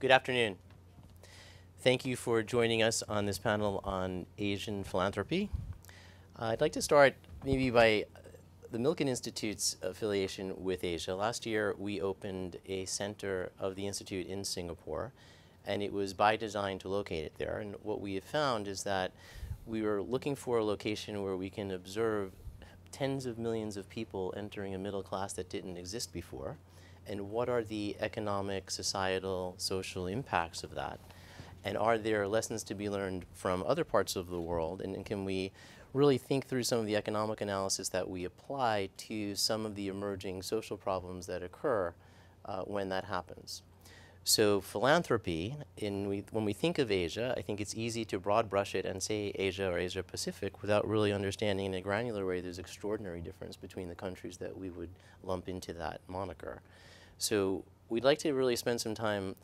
Good afternoon. Thank you for joining us on this panel on Asian philanthropy. I'd like to start maybe by the Milken Institute's affiliation with Asia. Last year, we opened a center of the Institute in Singapore, and it was by design to locate it there. And what we have found is that we were looking for a location where we can observe tens of millions of people entering a middle class that didn't exist before, and what are the economic, societal, social impacts of that? And are there lessons to be learned from other parts of the world? And can we really think through some of the economic analysis that we apply to some of the emerging social problems that occur when that happens? So philanthropy, when we think of Asia, I think it's easy to broad brush it and say Asia or Asia Pacific without really understanding in a granular way there's extraordinary difference between the countries that we would lump into that moniker. So we'd like to really spend some time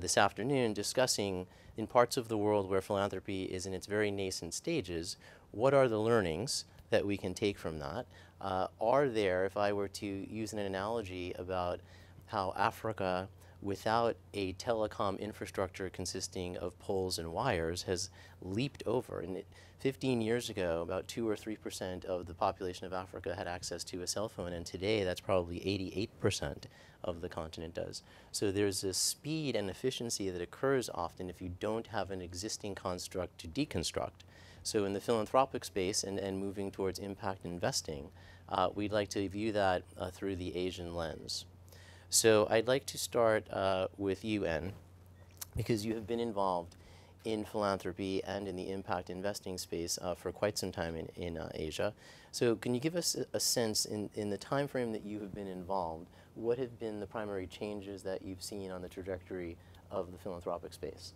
this afternoon discussing in parts of the world where philanthropy is in its very nascent stages, what are the learnings that we can take from that? Are there, if I were to use an analogy about how Africa, without a telecom infrastructure consisting of poles and wires, has leaped over. And 15 years ago, about 2 or 3% of the population of Africa had access to a cell phone, and today that's probably 88% of the continent does. So there's a speed and efficiency that occurs often if you don't have an existing construct to deconstruct. So in the philanthropic space and moving towards impact investing, we'd like to view that through the Asian lens. So I'd like to start with you, En, because you have been involved in philanthropy and in the impact investing space for quite some time in Asia. So can you give us a sense in the time frame that you have been involved, what have been the primary changes that you've seen on the trajectory of the philanthropic space?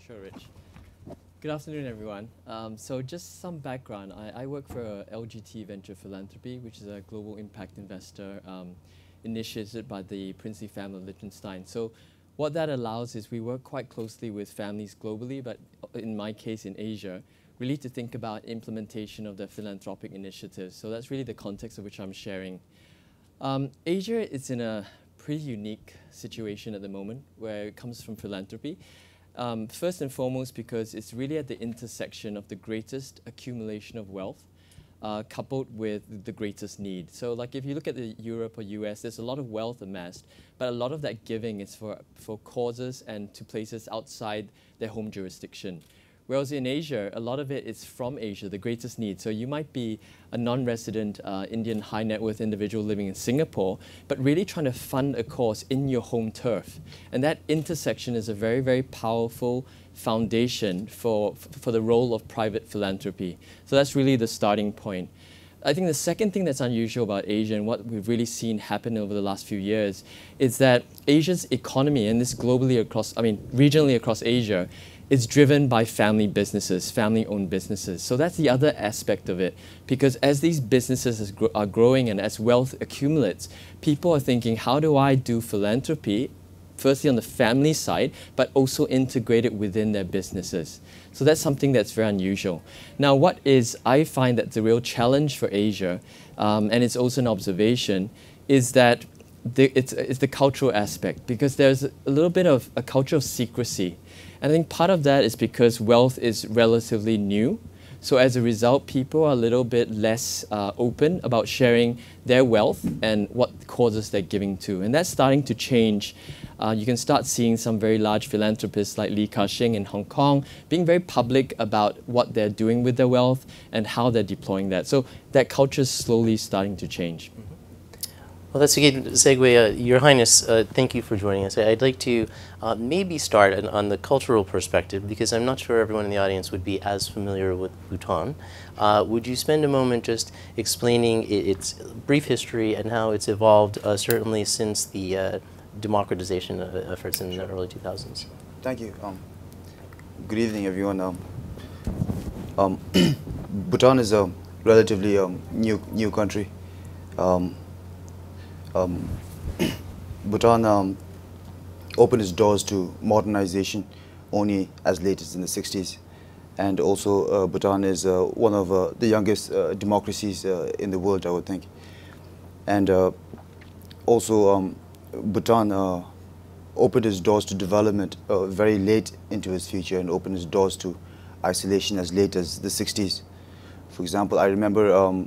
Sure, Rich. Good afternoon, everyone. So just some background. I work for LGT Venture Philanthropy, which is a global impact investor initiated by the princely family of Liechtenstein. So what that allows is we work quite closely with families globally, but in my case in Asia, really to think about implementation of the philanthropic initiatives. So that's really the context of which I'm sharing. Asia is in a pretty unique situation at the moment where it comes from philanthropy. First and foremost because it's really at the intersection of the greatest accumulation of wealth coupled with the greatest need. So like if you look at the Europe or US, there's a lot of wealth amassed, but a lot of that giving is for causes and to places outside their home jurisdiction. Whereas in Asia, a lot of it is from Asia, the greatest need. So you might be a non-resident Indian high net worth individual living in Singapore, but really trying to fund a cause in your home turf. And that intersection is a very, very powerful foundation for the role of private philanthropy. So that's really the starting point. I think the second thing that's unusual about Asia and what we've really seen happen over the last few years is that Asia's economy, and this globally across, regionally across Asia, is driven by family businesses, family-owned businesses. So that's the other aspect of it. Because as these businesses are growing and as wealth accumulates, people are thinking, how do I do philanthropy, firstly on the family side, but also integrate it within their businesses. So that's something that's very unusual. Now I find that the real challenge for Asia, and it's also an observation, is that it's the cultural aspect, because there's a little bit of a culture of secrecy. And I think part of that is because wealth is relatively new. So as a result, people are a little bit less open about sharing their wealth and what causes they're giving to. And that's starting to change. You can start seeing some very large philanthropists like Li Ka-shing in Hong Kong being very public about what they're doing with their wealth and how they're deploying that. So that culture is slowly starting to change. Well, that's a good segue. Your Highness, thank you for joining us. I'd like to maybe start on the cultural perspective, because I'm not sure everyone in the audience would be as familiar with Bhutan. Would you spend a moment just explaining its brief history and how it's evolved, certainly since the democratization efforts in the early 2000s? Thank you. Good evening, everyone. Bhutan is a relatively new country. Bhutan opened its doors to modernization only as late as in the 60s. And also Bhutan is one of the youngest democracies in the world, I would think. And also Bhutan opened his doors to development very late into his future and opened his doors to isolation as late as the 60s. For example, I remember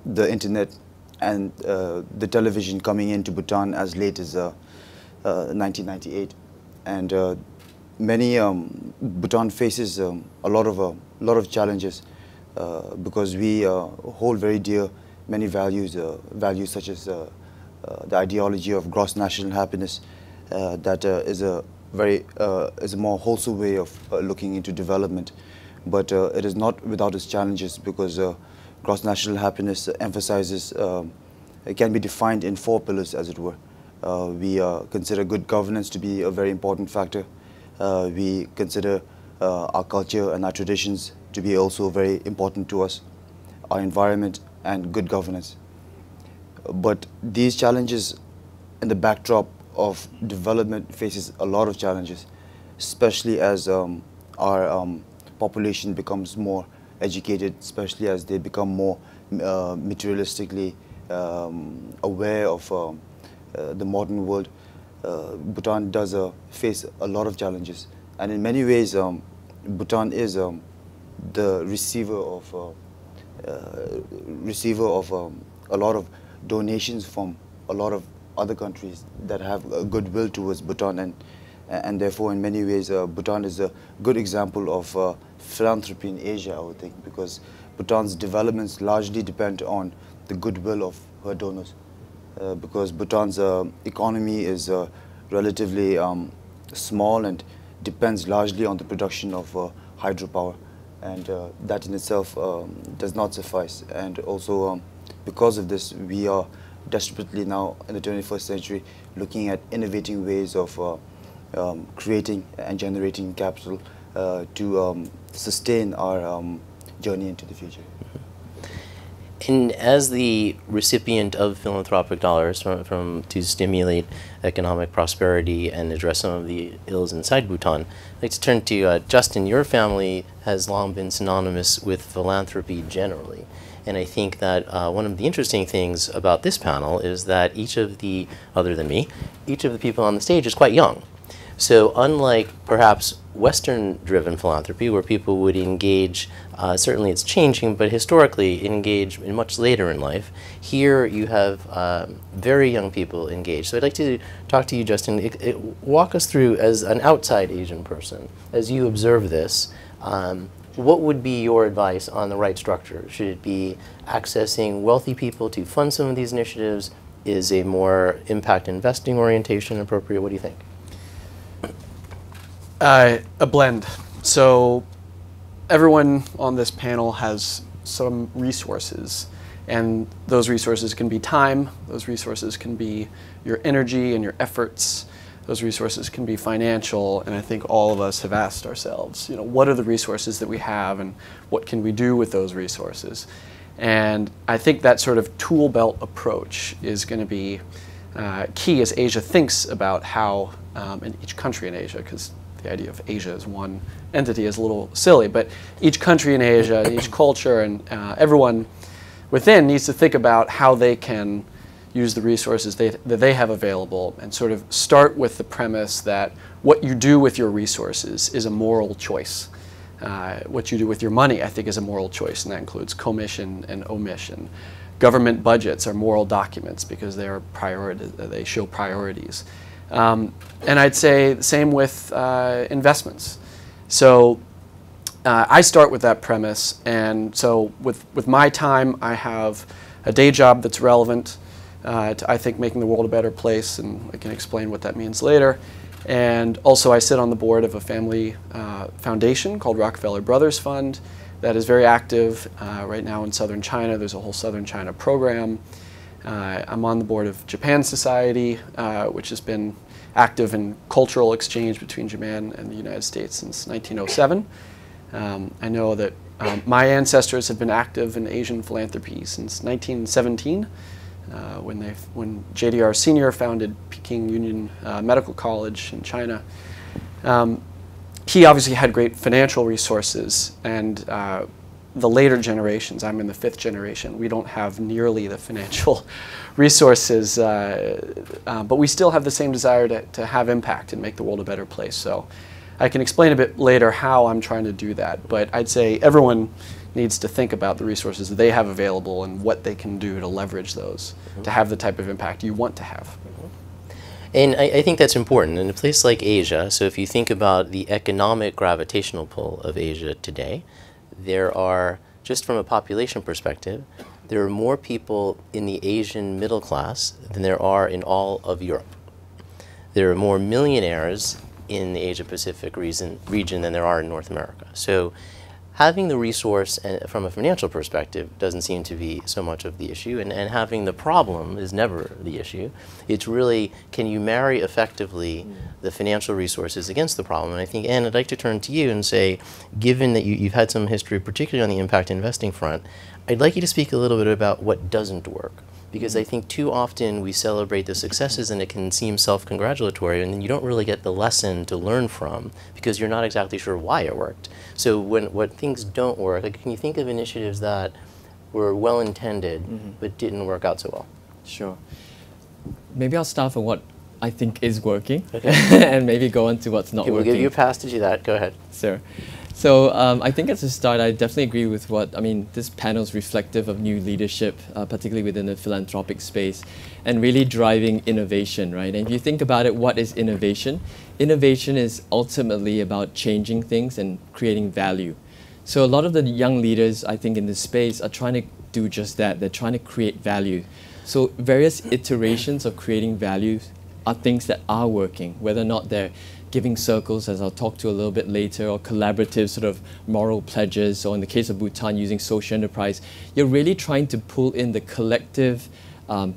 the internet and the television coming into Bhutan as late as 1998, and many Bhutan faces a lot of challenges because we hold very dear many values, values such as the ideology of gross national happiness, that is a more wholesome way of looking into development, but it is not without its challenges, because gross national happiness emphasizes, it can be defined in 4 pillars, as it were. We consider good governance to be a very important factor. We consider our culture and our traditions to be also very important to us, our environment and good governance. But these challenges in the backdrop of development faces a lot of challenges, especially as our population becomes more educated, especially as they become more materialistically aware of the modern world. Bhutan does face a lot of challenges, and in many ways Bhutan is the receiver of a lot of donations from a lot of other countries that have a goodwill towards Bhutan, and therefore in many ways Bhutan is a good example of philanthropy in Asia, I would think, because Bhutan's developments largely depend on the goodwill of her donors, because Bhutan's economy is relatively small and depends largely on the production of hydropower, and that in itself does not suffice. And also because of this, we are desperately now in the 21st century looking at innovating ways of creating and generating capital to sustain our journey into the future. And as the recipient of philanthropic dollars to stimulate economic prosperity and address some of the ills inside Bhutan, I'd like to turn to Justin. Your family has long been synonymous with philanthropy generally. And I think that one of the interesting things about this panel is that each of the, other than me, each of the people on the stage is quite young. So unlike perhaps Western-driven philanthropy, where people would engage, certainly it's changing, but historically engage in much later in life, here you have very young people engaged. So I'd like to talk to you, Justin. Walk us through, as an outside Asian person, as you observe this, what would be your advice on the right structure? Should it be accessing wealthy people to fund some of these initiatives? Is a more impact investing orientation appropriate? What do you think? A blend. So everyone on this panel has some resources, and those resources can be time, those resources can be your energy and your efforts, those resources can be financial, and I think all of us have asked ourselves, you know, what are the resources that we have and what can we do with those resources? And I think that sort of tool belt approach is going to be key as Asia thinks about how, in each country in Asia, because the idea of Asia as one entity is a little silly, but each country in Asia, each culture, and everyone within needs to think about how they can use the resources that they have available, and sort of start with the premise that what you do with your resources is a moral choice. What you do with your money, I think, is a moral choice, and that includes commission and omission. Government budgets are moral documents because they are they show priorities. And I'd say the same with investments. So I start with that premise, and so with my time, I have a day job that's relevant to, I think, making the world a better place, and I can explain what that means later. And also I sit on the board of a family foundation called Rockefeller Brothers Fund that is very active right now in southern China. There's a whole southern China program. I'm on the board of Japan Society, which has been active in cultural exchange between Japan and the United States since 1907. I know that my ancestors have been active in Asian philanthropy since 1917, when JDR Sr. founded Peking Union Medical College in China. He obviously had great financial resources, and the later generations, I'm in the 5th generation, we don't have nearly the financial resources, but we still have the same desire to have impact and make the world a better place. So I can explain a bit later how I'm trying to do that, but I'd say everyone needs to think about the resources that they have available and what they can do to leverage those to have the type of impact you want to have. And I think that's important. In a place like Asia, so if you think about the economic gravitational pull of Asia today, there are, just from a population perspective, there are more people in the Asian middle class than there are in all of Europe. There are more millionaires in the Asia-Pacific region than there are in North America. So having the resource from a financial perspective doesn't seem to be so much of the issue, and having the problem is never the issue. It's really, can you marry effectively the financial resources against the problem? And I think, Anne, I'd like to turn to you and say, given that you've had some history, particularly on the impact investing front, I'd like you to speak a little bit about what doesn't work. Because I think too often we celebrate the successes and it can seem self-congratulatory, and then you don't really get the lesson to learn from because you're not exactly sure why it worked. So when things don't work, like, can you think of initiatives that were well-intended but didn't work out so well? Sure. Maybe I'll start from what I think is working, okay. and maybe go on to what's not Okay, working. we'll give you a pass to do that. Go ahead. Sure. So I think as a start, I definitely agree with what, I mean, this panel is reflective of new leadership, particularly within the philanthropic space, and really driving innovation, right? And if you think about it, what is innovation? Innovation is ultimately about changing things and creating value. So a lot of the young leaders, I think, in this space are trying to do just that. They're trying to create value. So various iterations of creating value are things that are working, whether or not they're giving circles, as I'll talk to a little bit later, or collaborative sort of moral pledges, or in the case of Bhutan, using social enterprise. You're really trying to pull in the collective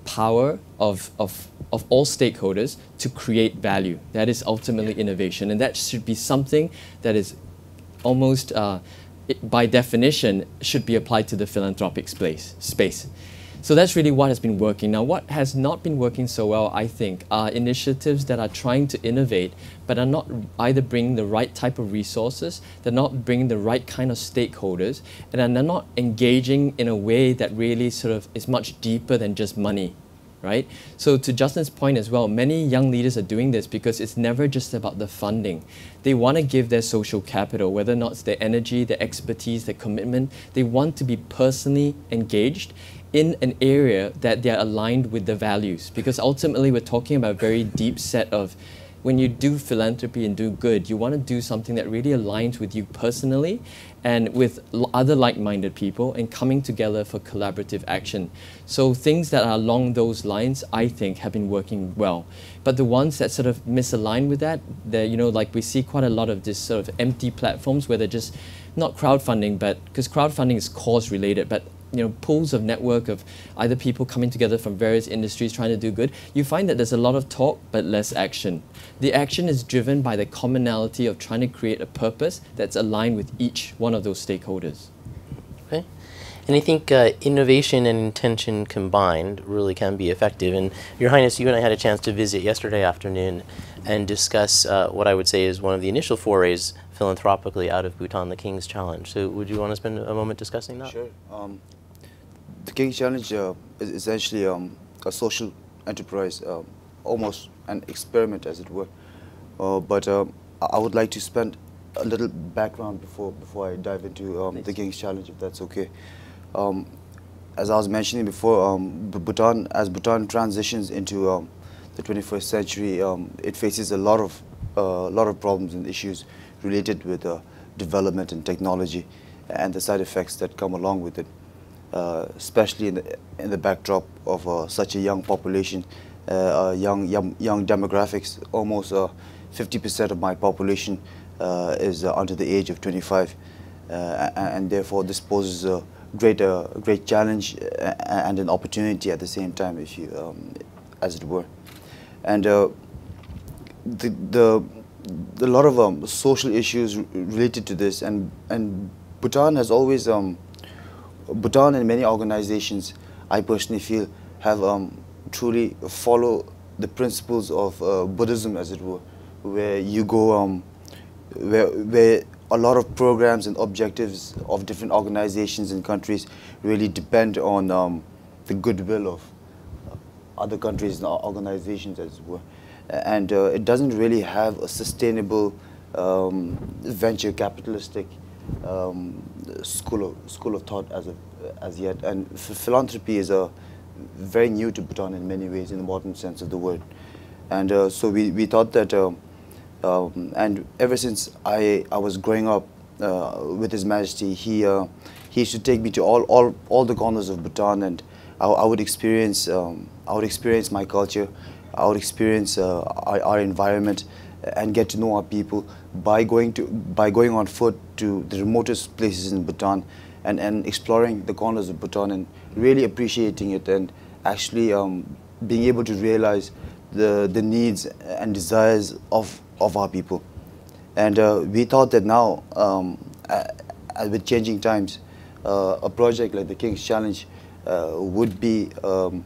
power of all stakeholders to create value. That is ultimately innovation, and that should be something that is almost, by definition, should be applied to the philanthropic space. So that's really what has been working. Now, what has not been working so well, I think, are initiatives that are trying to innovate, but are not either bringing the right type of resources, they're not bringing the right kind of stakeholders, and they're not engaging in a way that really sort of is much deeper than just money, right? So to Justin's point as well, many young leaders are doing this because it's never just about the funding. They want to give their social capital, whether or not it's their energy, their expertise, their commitment. They want to be personally engaged in an area that they're aligned with the values. Because ultimately we're talking about a very deep set of, when you do philanthropy and do good, you want to do something that really aligns with you personally and with other like-minded people, and coming together for collaborative action. So things that are along those lines, I think, have been working well. But the ones that sort of misalign with that, you know, like we see quite a lot of this sort of empty platforms where they're just not crowdfunding, but because crowdfunding is cause related, but you know, pools of network of either people coming together from various industries trying to do good, you find that there's a lot of talk but less action. The action is driven by the commonality of trying to create a purpose that's aligned with each one of those stakeholders. Okay. And I think innovation and intention combined really can be effective. And Your Highness, you and I had a chance to visit yesterday afternoon and discuss what I would say is one of the initial forays philanthropically out of Bhutan, the King's Challenge. So would you want to spend a moment discussing that? Sure. The King's Challenge is essentially a social enterprise, almost an experiment, as it were. But I would like to spend a little background before I dive into the King's Challenge, if that's okay. As I was mentioning before, as Bhutan transitions into the 21st century, it faces a lot of problems and issues related with development and technology and the side effects that come along with it. Especially in the backdrop of such a young population, young demographics. Almost 50% of my population is under the age of 25, and therefore this poses a great challenge and an opportunity at the same time, if you, as it were. And a lot of social issues related to this, and Bhutan has always. Bhutan and many organizations, I personally feel, have truly follow the principles of Buddhism, as it were, where you go, where a lot of programs and objectives of different organizations and countries really depend on the goodwill of other countries and organizations, as it were. And it doesn't really have a sustainable venture capitalistic school of thought as yet. And philanthropy is very new to Bhutan in many ways, in the modern sense of the word. And so we thought that, and ever since I was growing up with His Majesty, he used to take me to all the corners of Bhutan, and I would experience my culture, I would experience our environment, and get to know our people by going on foot to the remotest places in Bhutan, and exploring the corners of Bhutan and really appreciating it, and actually being able to realize the needs and desires of our people. And we thought that now, with changing times, a project like the King's Challenge would be a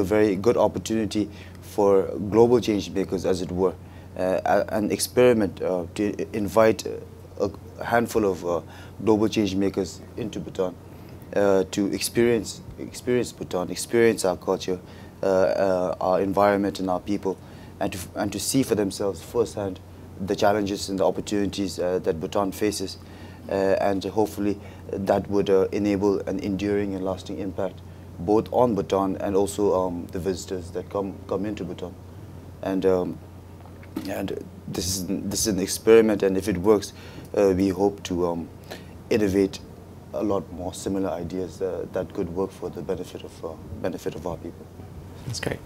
very good opportunity for global change makers, as it were, an experiment to invite a handful of global change makers into Bhutan to experience Bhutan, experience our culture, our environment and our people, and to see for themselves firsthand the challenges and the opportunities that Bhutan faces, and hopefully that would enable an enduring and lasting impact both on Bhutan and also the visitors that come into Bhutan. And this is an experiment, and if it works, we hope to innovate a lot more similar ideas that could work for the benefit of our people. That's great.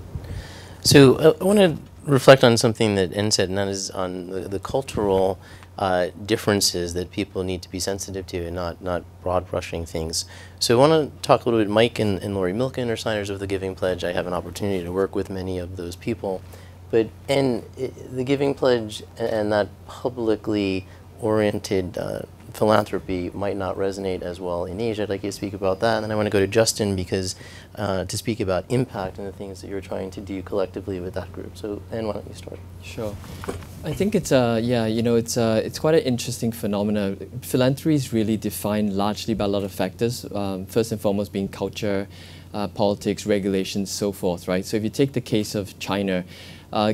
So I want to reflect on something that En said, and that is on the cultural differences that people need to be sensitive to, and not broad brushing things. So I want to talk a little bit. Mike and Lori Milken are signers of the Giving Pledge. I have an opportunity to work with many of those people. But the Giving Pledge and that publicly oriented philanthropy might not resonate as well in Asia. I'd like you to speak about that. And then I want to go to Justin because to speak about impact and the things that you're trying to do collectively with that group. So, En, why don't you start? Sure. I think it's it's quite an interesting phenomena. Philanthropy is really defined largely by a lot of factors. First and foremost being culture, politics, regulations, so forth, right? So if you take the case of China,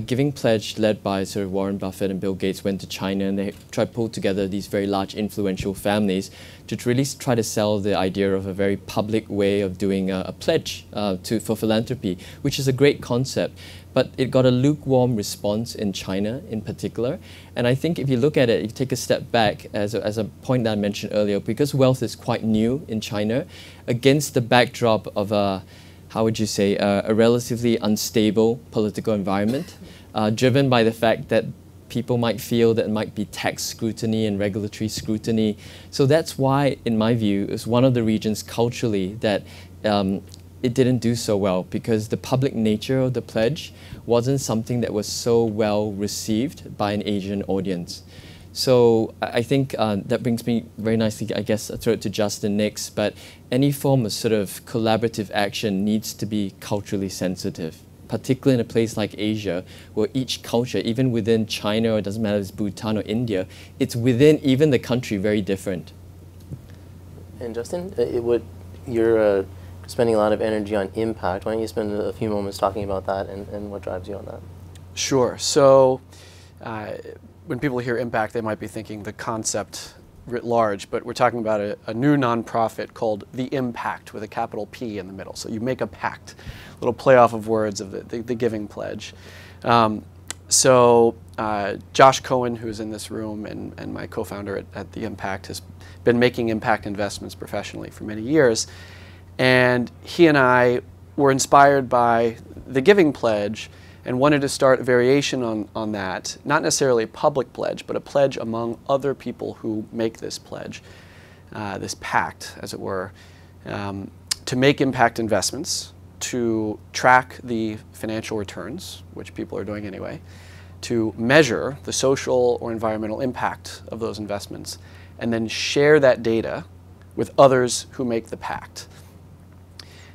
Giving Pledge, led by sort of Warren Buffett and Bill Gates, went to China and they tried to pull together these very large influential families to really try to sell the idea of a very public way of doing a pledge for philanthropy, which is a great concept. But it got a lukewarm response in China in particular. And I think if you look at it, you take a step back as a point that I mentioned earlier, because wealth is quite new in China, against the backdrop of a how would you say, a relatively unstable political environment, driven by the fact that people might feel that it might be tax scrutiny and regulatory scrutiny. So that's why, in my view, it's one of the regions culturally that it didn't do so well, because the public nature of the pledge wasn't something that was so well received by an Asian audience. So I think that brings me very nicely, I guess, I'll throw it to Justin next, but any form of sort of collaborative action needs to be culturally sensitive, particularly in a place like Asia, where each culture, even within China, or it doesn't matter if it's Bhutan or India, it's within even the country very different. And Justin, you're spending a lot of energy on impact. Why don't you spend a few moments talking about that and what drives you on that? Sure. So when people hear impact, they might be thinking the concept writ large, but we're talking about a new nonprofit called The Impact with a capital P in the middle. So you make a pact, a little play off of words of the Giving Pledge. So Josh Cohen, who's in this room, and my co-founder at The Impact, has been making impact investments professionally for many years. And he and I were inspired by the Giving Pledge and wanted to start a variation on that, not necessarily a public pledge, but a pledge among other people who make this pledge, this pact, as it were, to make impact investments, to track the financial returns, which people are doing anyway, to measure the social or environmental impact of those investments, and then share that data with others who make the pact.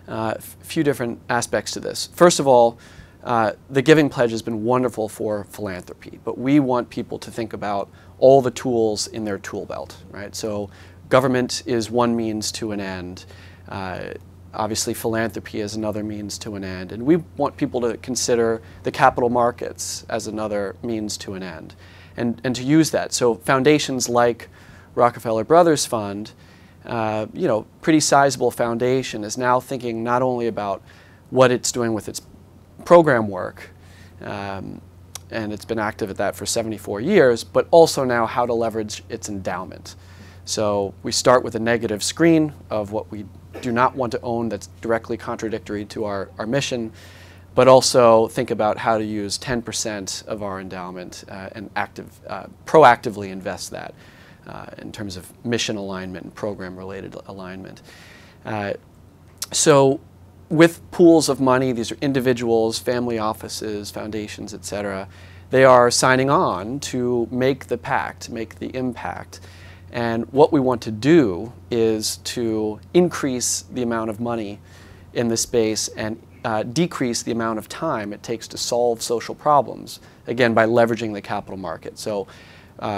A few different aspects to this. First of all, the Giving Pledge has been wonderful for philanthropy, but we want people to think about all the tools in their tool belt, right? So government is one means to an end. Obviously, philanthropy is another means to an end. And we want people to consider the capital markets as another means to an end, and to use that. So foundations like Rockefeller Brothers Fund, pretty sizable foundation, is now thinking not only about what it's doing with its program work, and it's been active at that for 74 years, but also now how to leverage its endowment. So we start with a negative screen of what we do not want to own that's directly contradictory to our mission, but also think about how to use 10% of our endowment and proactively invest that in terms of mission alignment and program-related alignment. So with pools of money, these are individuals, family offices, foundations, et cetera, they are signing on to make the pact, make the impact. And what we want to do is to increase the amount of money in the space and decrease the amount of time it takes to solve social problems, again, by leveraging the capital market. So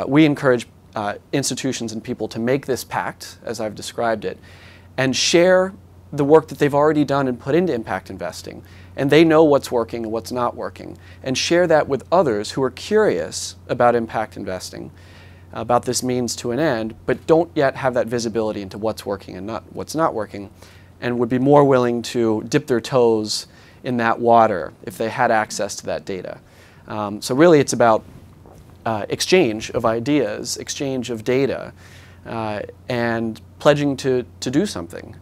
we encourage institutions and people to make this pact, as I've described it, and share the work that they've already done and put into impact investing. And they know what's working and what's not working, and share that with others who are curious about impact investing, about this means to an end, but don't yet have that visibility into what's working and what's not working, and would be more willing to dip their toes in that water if they had access to that data. So really it's about exchange of ideas, exchange of data, and pledging to do something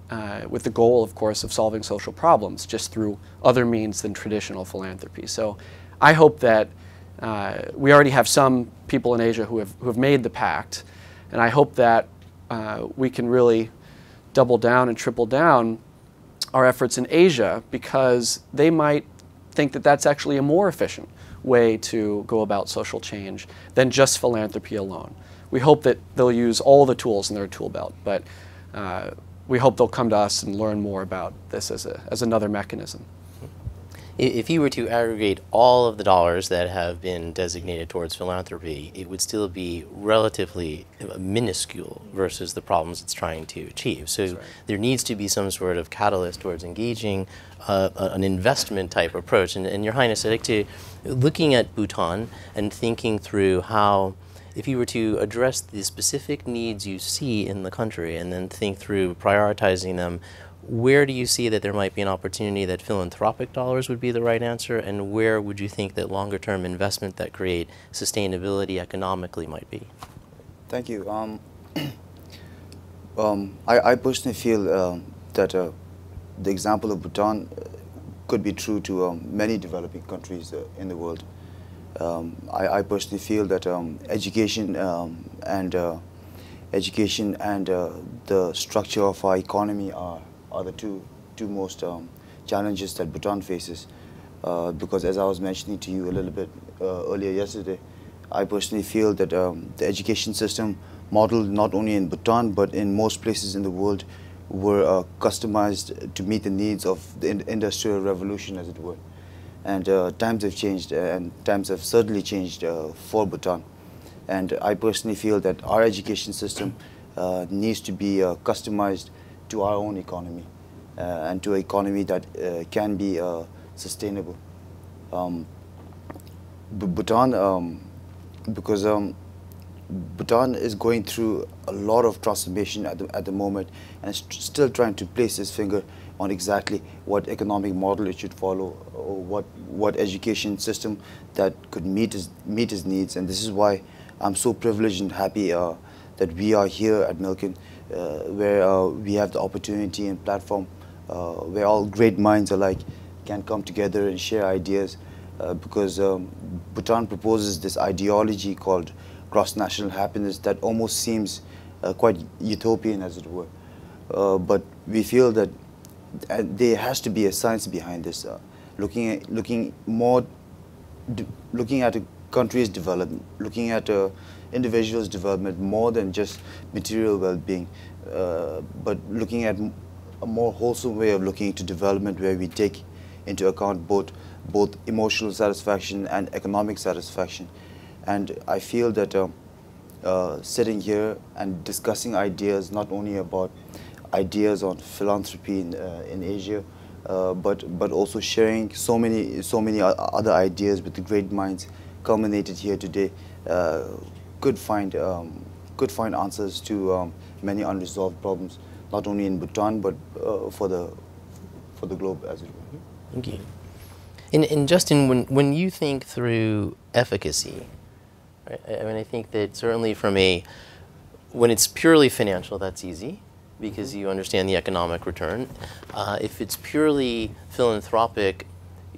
with the goal, of course, of solving social problems just through other means than traditional philanthropy. So I hope that we already have some people in Asia who have made the pact, and I hope that we can really double down and triple down our efforts in Asia, because they might think that that's actually a more efficient way to go about social change than just philanthropy alone. We hope that they'll use all the tools in their tool belt, but we hope they'll come to us and learn more about this as another mechanism. If you were to aggregate all of the dollars that have been designated towards philanthropy, it would still be relatively minuscule versus the problems it's trying to achieve. So right. There needs to be some sort of catalyst towards engaging an investment type approach. And Your Highness, I'd like to, looking at Bhutan and thinking through how, if you were to address the specific needs you see in the country and then think through prioritizing them, where do you see that there might be an opportunity that philanthropic dollars would be the right answer, and where would you think that longer-term investment that create sustainability economically might be? Thank you. I personally feel that the example of Bhutan could be true to many developing countries in the world. I personally feel that education and the structure of our economy are the two most challenges that Bhutan faces. Because as I was mentioning to you a little bit earlier yesterday, I personally feel that the education system modeled not only in Bhutan but in most places in the world were customized to meet the needs of the industrial revolution, as it were. And times have changed, and times have certainly changed for Bhutan. And I personally feel that our education system needs to be customized to our own economy and to an economy that can be sustainable. Bhutan, because Bhutan is going through a lot of transformation at the moment, and still trying to place its finger on exactly what economic model it should follow, or what education system that could meet his needs. And this is why I'm so privileged and happy that we are here at Milken, where we have the opportunity and platform where all great minds alike can come together and share ideas, because Bhutan proposes this ideology called cross-national happiness that almost seems quite utopian, as it were. But we feel that there has to be a science behind this, looking at a country's development, looking at a individual's development more than just material well-being, but looking at a more wholesome way of looking into development, where we take into account both both emotional satisfaction and economic satisfaction. And I feel that sitting here and discussing ideas, not only about ideas on philanthropy in Asia, but also sharing so many other ideas with the great minds culminated here today, could find answers to many unresolved problems, not only in Bhutan but for the globe as it were. Thank you. And Justin, when you think through efficacy, right, I mean, I think that certainly when it's purely financial, that's easy because you understand the economic return. If it's purely philanthropic,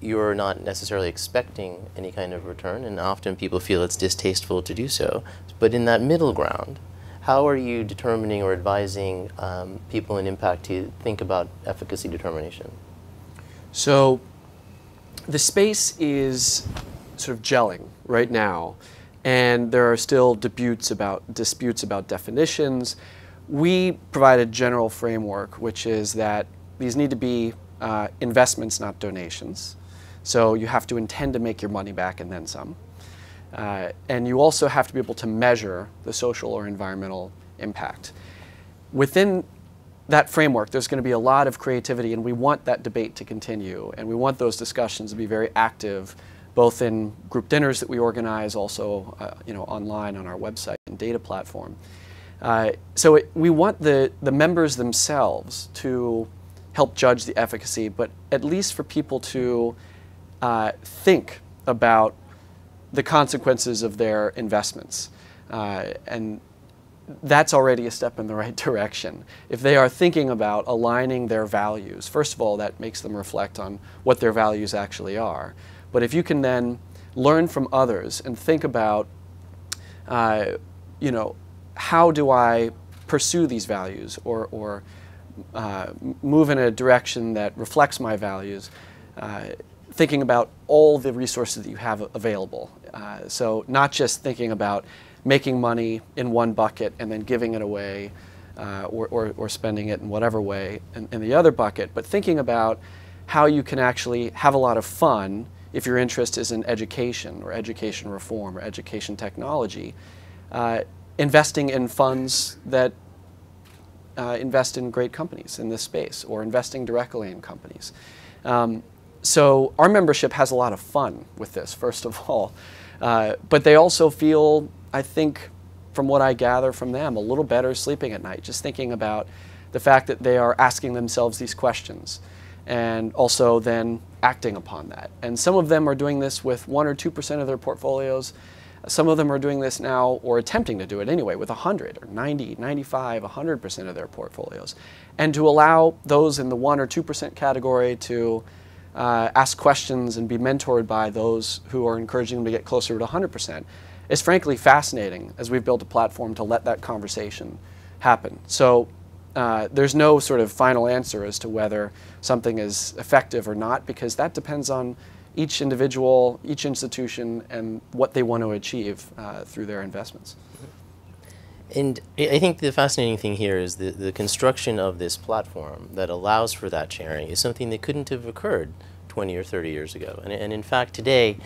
you're not necessarily expecting any kind of return, and often people feel it's distasteful to do so. But in that middle ground, how are you determining or advising people in impact to think about efficacy determination? So the space is sort of gelling right now, and there are still disputes about definitions. We provide a general framework, which is that these need to be investments, not donations. So you have to intend to make your money back and then some. And you also have to be able to measure the social or environmental impact. Within that framework, there's going to be a lot of creativity, and we want that debate to continue, and we want those discussions to be very active, both in group dinners that we organize, also online on our website and data platform. We want the members themselves to help judge the efficacy, but at least for people to think about the consequences of their investments. And that's already a step in the right direction. If they are thinking about aligning their values, first of all, that makes them reflect on what their values actually are. But if you can then learn from others and think about, how do I pursue these values or move in a direction that reflects my values, thinking about all the resources that you have available. So not just thinking about making money in one bucket and then giving it away or spending it in whatever way in the other bucket, but thinking about how you can actually have a lot of fun if your interest is in education or education reform or education technology, investing in funds that invest in great companies in this space or investing directly in companies. So our membership has a lot of fun with this, first of all, but they also feel, I think, from what I gather from them, a little better sleeping at night, just thinking about the fact that they are asking themselves these questions and also then acting upon that. And some of them are doing this with 1 or 2% of their portfolios. Some of them are doing this now, or attempting to do it anyway, with 100 or 90, 95, 100% of their portfolios. And to allow those in the 1 or 2% category to ask questions and be mentored by those who are encouraging them to get closer to 100% is frankly fascinating, as we've built a platform to let that conversation happen. So there's no sort of final answer as to whether something is effective or not, because that depends on each individual, each institution, and what they want to achieve through their investments. And I think the fascinating thing here is the construction of this platform that allows for that sharing is something that couldn't have occurred 20 or 30 years ago. And in fact, today,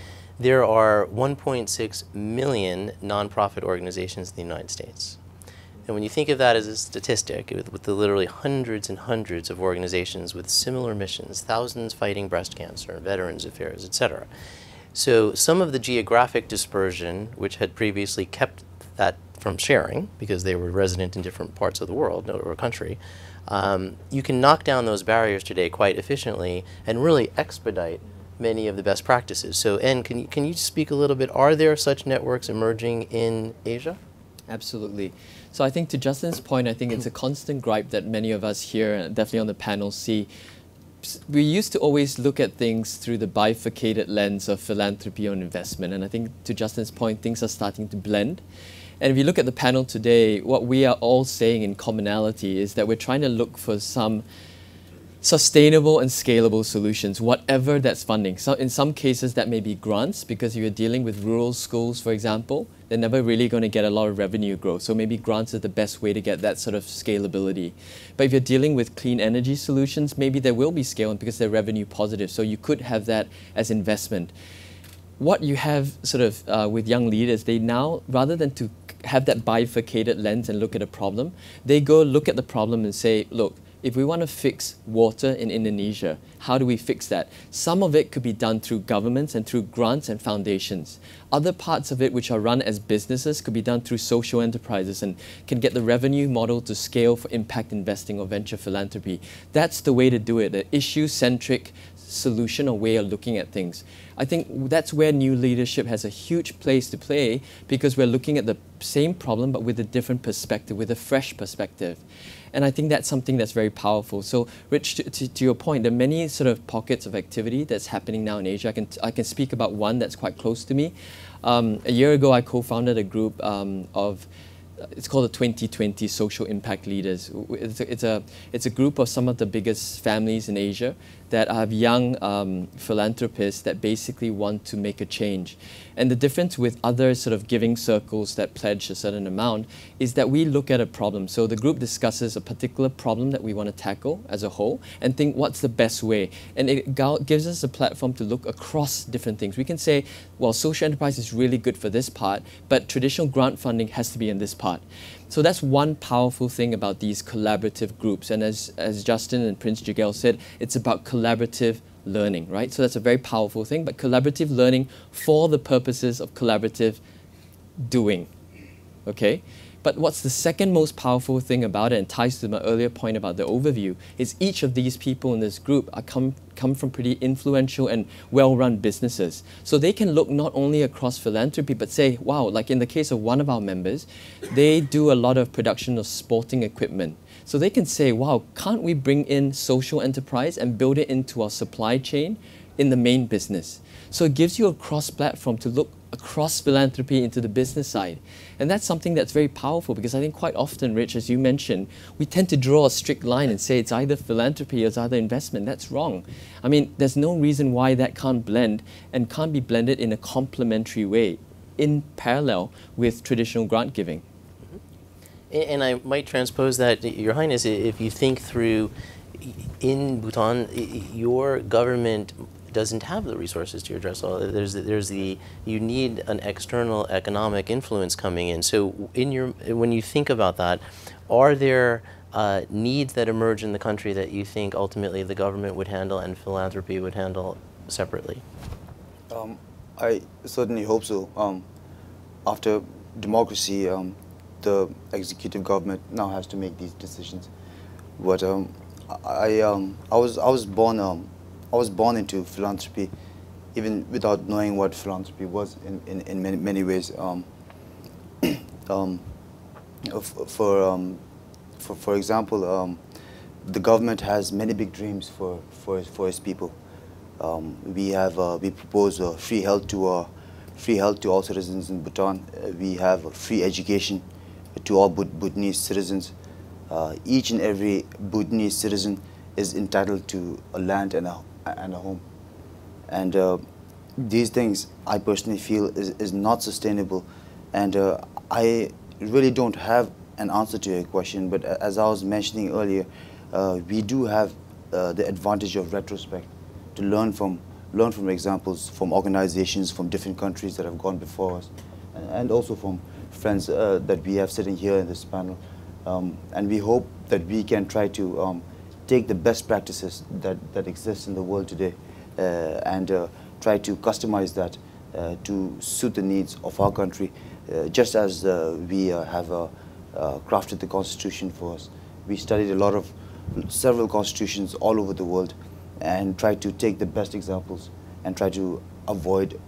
there are 1.6 million nonprofit organizations in the United States. And when you think of that as a statistic, with the literally hundreds and hundreds of organizations with similar missions, thousands fighting breast cancer, veterans affairs, etc. So some of the geographic dispersion, which had previously kept that from sharing, because they were resident in different parts of the world or country, you can knock down those barriers today quite efficiently and really expedite many of the best practices. So, Ann, can you speak a little bit? Are there such networks emerging in Asia? Absolutely. So I think to Justin's point, I think it's a constant gripe that many of us here, definitely on the panel, see. We used to always look at things through the bifurcated lens of philanthropy and investment. And I think to Justin's point, things are starting to blend. And if you look at the panel today, what we are all saying in commonality is that we're trying to look for some sustainable and scalable solutions, whatever that's funding. So in some cases that may be grants, because you're dealing with rural schools, for example, they're never really going to get a lot of revenue growth. So maybe grants are the best way to get that sort of scalability. But if you're dealing with clean energy solutions, maybe there will be scaling because they're revenue positive. So you could have that as investment. What you have sort of with young leaders, they now, rather than to have that bifurcated lens and look at a problem, they go look at the problem and say, look, if we want to fix water in Indonesia, how do we fix that? Some of it could be done through governments and through grants and foundations. Other parts of it, which are run as businesses, could be done through social enterprises and can get the revenue model to scale for impact investing or venture philanthropy. That's the way to do it, an issue-centric solution or way of looking at things. I think that's where new leadership has a huge place to play, because we're looking at the same problem but with a different perspective, with a fresh perspective. And I think that's something that's very powerful. So Rich, to your point, there are many sort of pockets of activity that's happening now in Asia. I can speak about one that's quite close to me. A year ago, I co-founded a group of, it's called the 2020 Social Impact Leaders. It's a group of some of the biggest families in Asia that have young philanthropists that basically want to make a change. And the difference with other sort of giving circles that pledge a certain amount is that we look at a problem. So the group discusses a particular problem that we want to tackle as a whole and think what's the best way. And it gives us a platform to look across different things. We can say, well, social enterprise is really good for this part, but traditional grant funding has to be in this part. So that's one powerful thing about these collaborative groups. And as Justin and Prince Jigel said, it's about collaborative learning, right? So that's a very powerful thing, but collaborative learning for the purposes of collaborative doing, okay? But what's the second most powerful thing about it, and ties to my earlier point about the overview, is each of these people in this group are come from pretty influential and well-run businesses. So they can look not only across philanthropy, but say, wow, like in the case of one of our members, they do a lot of production of sporting equipment. So they can say, wow, can't we bring in social enterprise and build it into our supply chain in the main business? So it gives you a cross-platform to look across philanthropy into the business side. And that's something that's very powerful, because I think quite often, Rich, as you mentioned, we tend to draw a strict line and say it's either philanthropy or it's either investment. That's wrong. I mean, there's no reason why that can't blend and can't be blended in a complementary way in parallel with traditional grant giving. And I might transpose that, Your Highness, if you think through, in Bhutan, your government doesn't have the resources to address all. You need an external economic influence coming in. So when you think about that, are there needs that emerge in the country that you think ultimately the government would handle and philanthropy would handle separately? I certainly hope so. After democracy, the executive government now has to make these decisions. But I was born into philanthropy, even without knowing what philanthropy was in many ways. For example, the government has many big dreams for its people. We propose free health to all citizens in Bhutan. We have free education to all Bhutanese citizens. Each and every Bhutanese citizen is entitled to a land and a home. And these things, I personally feel, is not sustainable. And I really don't have an answer to your question, but as I was mentioning earlier, we do have the advantage of retrospect to learn from examples from organizations from different countries that have gone before us, and also from friends that we have sitting here in this panel. And we hope that we can try to take the best practices that exist in the world today and try to customize that to suit the needs of our country, just as we have crafted the Constitution for us. We studied several constitutions all over the world and tried to take the best examples and try to avoid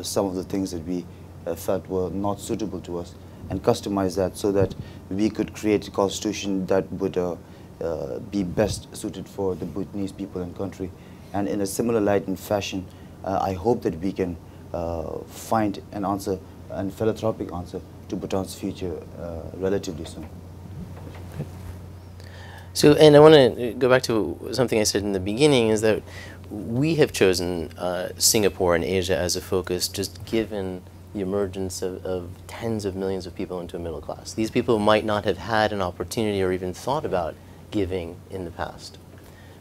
some of the things that we felt were not suitable to us, and customize that so that we could create a constitution that would be best suited for the Bhutanese people and country. And in a similar light and fashion, I hope that we can find an answer, a philanthropic answer, to Bhutan's future relatively soon. So, and I want to go back to something I said in the beginning, is that we have chosen Singapore and Asia as a focus just given the emergence of tens of millions of people into a middle class. These people might not have had an opportunity or even thought about giving in the past.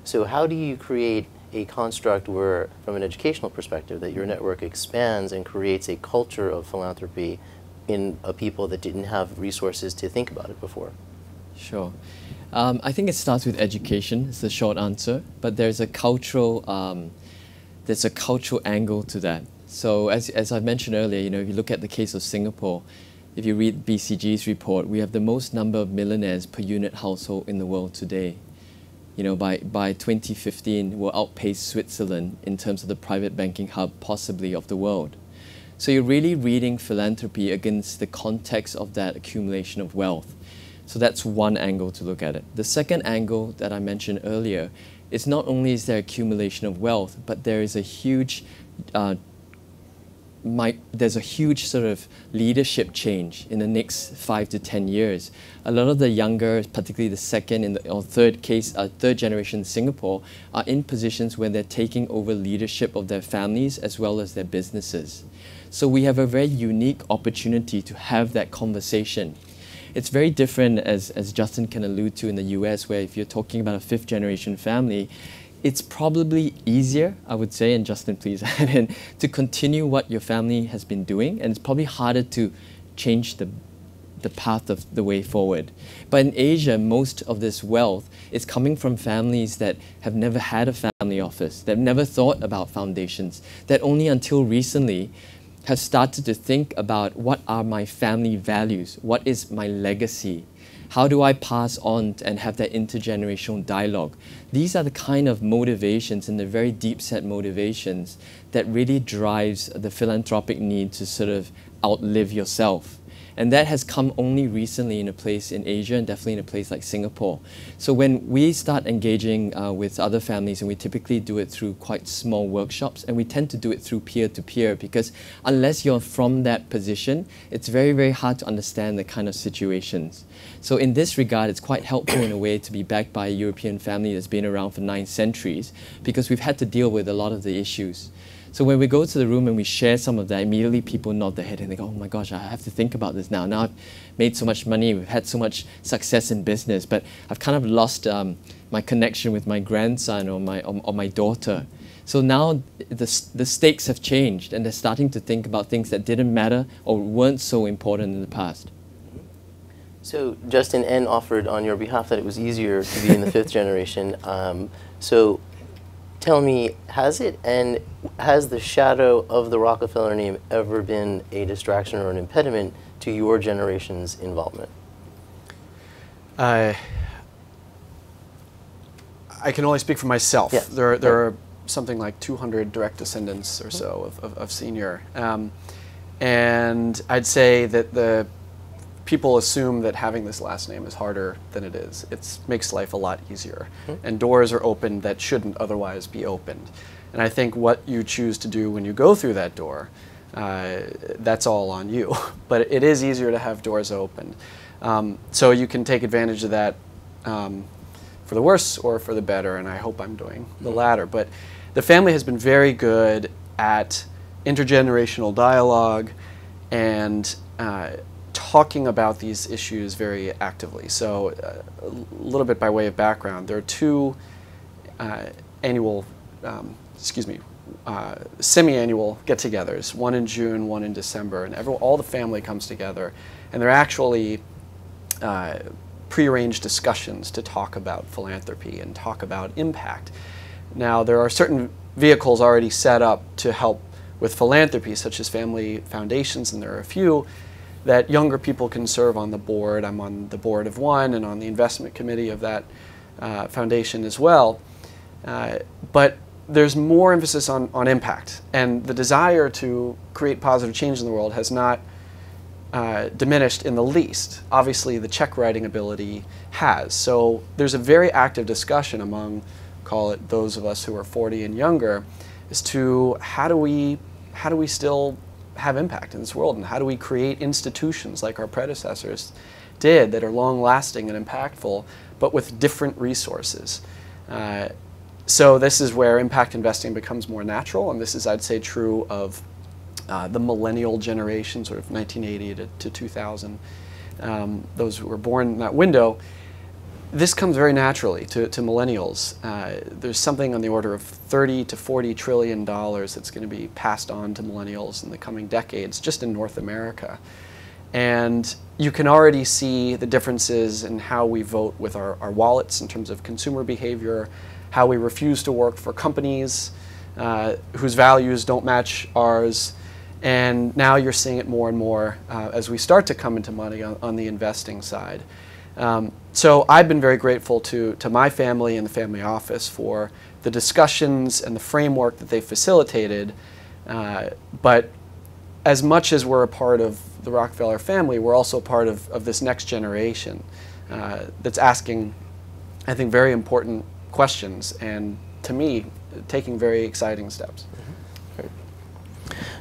So how do you create a construct where, from an educational perspective, that your network expands and creates a culture of philanthropy in a people that didn't have resources to think about it before? Sure. I think it starts with education, is the short answer, but there's a cultural angle to that. So as I mentioned earlier, if you look at the case of Singapore, if you read BCG's report, we have the most number of millionaires per unit household in the world today. By 2015, we'll outpace Switzerland in terms of the private banking hub, possibly of the world. So you're really reading philanthropy against the context of that accumulation of wealth. So that's one angle to look at it. The second angle that I mentioned earlier is not only is there accumulation of wealth, but there is a huge there's a huge sort of leadership change in the next 5 to 10 years. A lot of the younger, particularly the second or third generation in Singapore, are in positions where they're taking over leadership of their families as well as their businesses. So we have a very unique opportunity to have that conversation. It's very different, as Justin can allude to, in the US, where if you're talking about a fifth generation family, it's probably easier, I would say, and Justin, please add in, to continue what your family has been doing, and it's probably harder to change the path of the way forward. But in Asia, most of this wealth is coming from families that have never had a family office, that have never thought about foundations, that only until recently have started to think about what are my family values, what is my legacy, how do I pass on and have that intergenerational dialogue. These are the kind of motivations and the very deep set motivations that really drives the philanthropic need to sort of outlive yourself. And that has come only recently in a place in Asia, and definitely in a place like Singapore. So when we start engaging with other families, and we typically do it through quite small workshops, and we tend to do it through peer-to-peer, because unless you're from that position, it's very, very hard to understand the kind of situations. So in this regard, it's quite helpful in a way to be backed by a European family that's been around for 9 centuries, because we've had to deal with a lot of the issues. So when we go to the room and we share some of that, immediately people nod their head and they go, oh my gosh, I have to think about this now. Now I've made so much money, we've had so much success in business, but I've kind of lost my connection with my grandson or my daughter. So now the stakes have changed, and they're starting to think about things that didn't matter or weren't so important in the past. So Justin, N offered on your behalf that it was easier to be in the fifth generation. So tell me, has the shadow of the Rockefeller name ever been a distraction or an impediment to your generation's involvement? I can only speak for myself. Yeah. There are something like 200 direct descendants or so of senior. And I'd say that the people assume that having this last name is harder than it is. It makes life a lot easier. And doors are opened that shouldn't otherwise be opened. And I think what you choose to do when you go through that door, that's all on you. But it is easier to have doors opened. So you can take advantage of that for the worse or for the better, and I hope I'm doing the latter. But the family has been very good at intergenerational dialogue and talking about these issues very actively. So a little bit by way of background, there are 2 annual, semi-annual get-togethers, one in June, one in December, and all the family comes together, and they're actually prearranged discussions to talk about philanthropy and talk about impact. Now, there are certain vehicles already set up to help with philanthropy, such as family foundations, and there are a few that younger people can serve on the board. I'm on the board of one and on the investment committee of that foundation as well. But there's more emphasis on impact, and the desire to create positive change in the world has not diminished in the least. Obviously, the check writing ability has. So there's a very active discussion among, call it those of us who are 40 and younger, as to how do we still have impact in this world, and how do we create institutions like our predecessors did that are long-lasting and impactful, but with different resources. So this is where impact investing becomes more natural, and this is, I'd say, true of the millennial generation, sort of 1980 to 2000, those who were born in that window. This comes very naturally to millennials. There's something on the order of 30 to 40 trillion dollars that's going to be passed on to millennials in the coming decades, just in North America. And you can already see the differences in how we vote with our wallets in terms of consumer behavior, how we refuse to work for companies whose values don't match ours. And now you're seeing it more and more as we start to come into money on the investing side. So I've been very grateful to my family and the family office for the discussions and the framework that they facilitated. But as much as we're a part of the Rockefeller family, we're also part of this next generation that's asking, I think, very important questions, and to me, taking very exciting steps.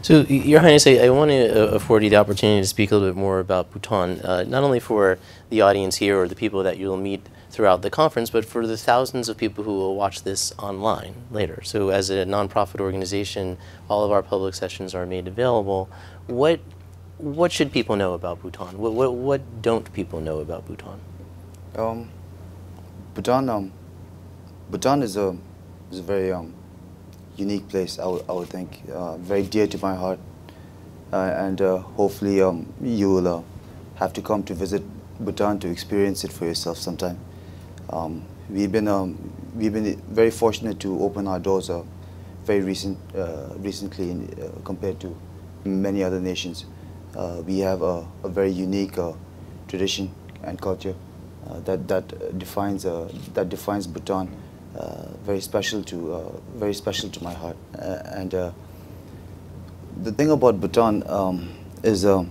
So, Your Highness, I want to afford you the opportunity to speak a little bit more about Bhutan, not only for the audience here or the people that you'll meet throughout the conference, but for the thousands of people who will watch this online later. So as a nonprofit organization, all of our public sessions are made available. What should people know about Bhutan? What don't people know about Bhutan? Bhutan is a very unique place, I would think, very dear to my heart, and hopefully you will have to come to visit Bhutan to experience it for yourself sometime. We've been very fortunate to open our doors very recently compared to many other nations. We have a very unique tradition and culture that defines Bhutan. Very special to my heart, and the thing about Bhutan is the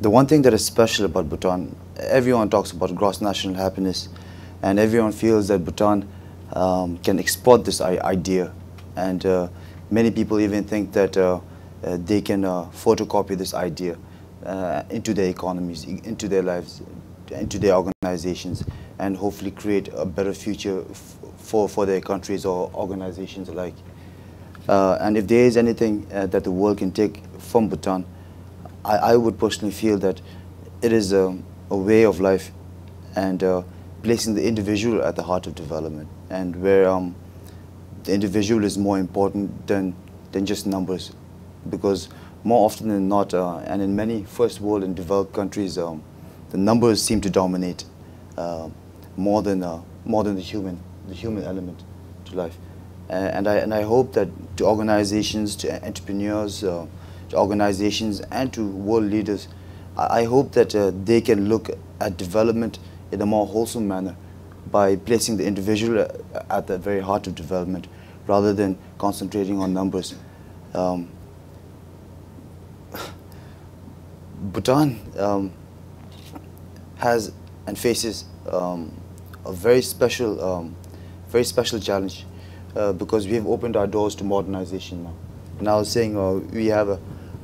one thing that is special about Bhutan. Everyone talks about gross national happiness, and everyone feels that Bhutan can export this idea, and many people even think that they can photocopy this idea into their economies, into their lives, into their organizations, and hopefully create a better future for their countries or organizations alike. And if there is anything that the world can take from Bhutan, I would personally feel that it is a way of life, and placing the individual at the heart of development, and where the individual is more important than just numbers, because more often than not, and in many first world and developed countries, the numbers seem to dominate more than the human element to life. And I hope that to organizations, to entrepreneurs, to organizations, and to world leaders, I hope that they can look at development in a more wholesome manner by placing the individual at the very heart of development, rather than concentrating on numbers. Bhutan has and faces a very special challenge because we have opened our doors to modernization now. And I was saying we have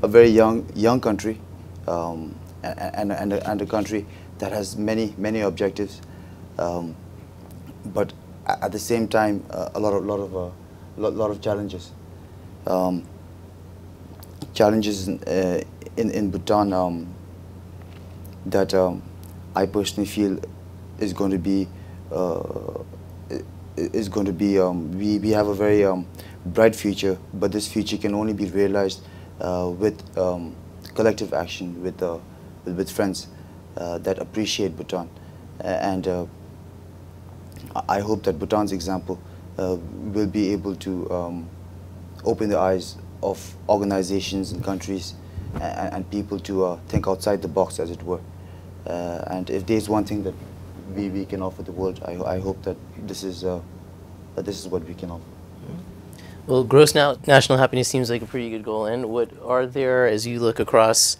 a very young country and a country that has many objectives, but at the same time a lot of challenges. Challenges in Bhutan that I personally feel is going to be we have a very bright future, but this future can only be realized with collective action, with friends that appreciate Bhutan, and I hope that Bhutan's example will be able to open the eyes of organizations and countries and people to think outside the box, as it were. And if there's one thing that we can offer the world, I hope that this is what we can offer. Well, gross national happiness seems like a pretty good goal. And what are there, as you look across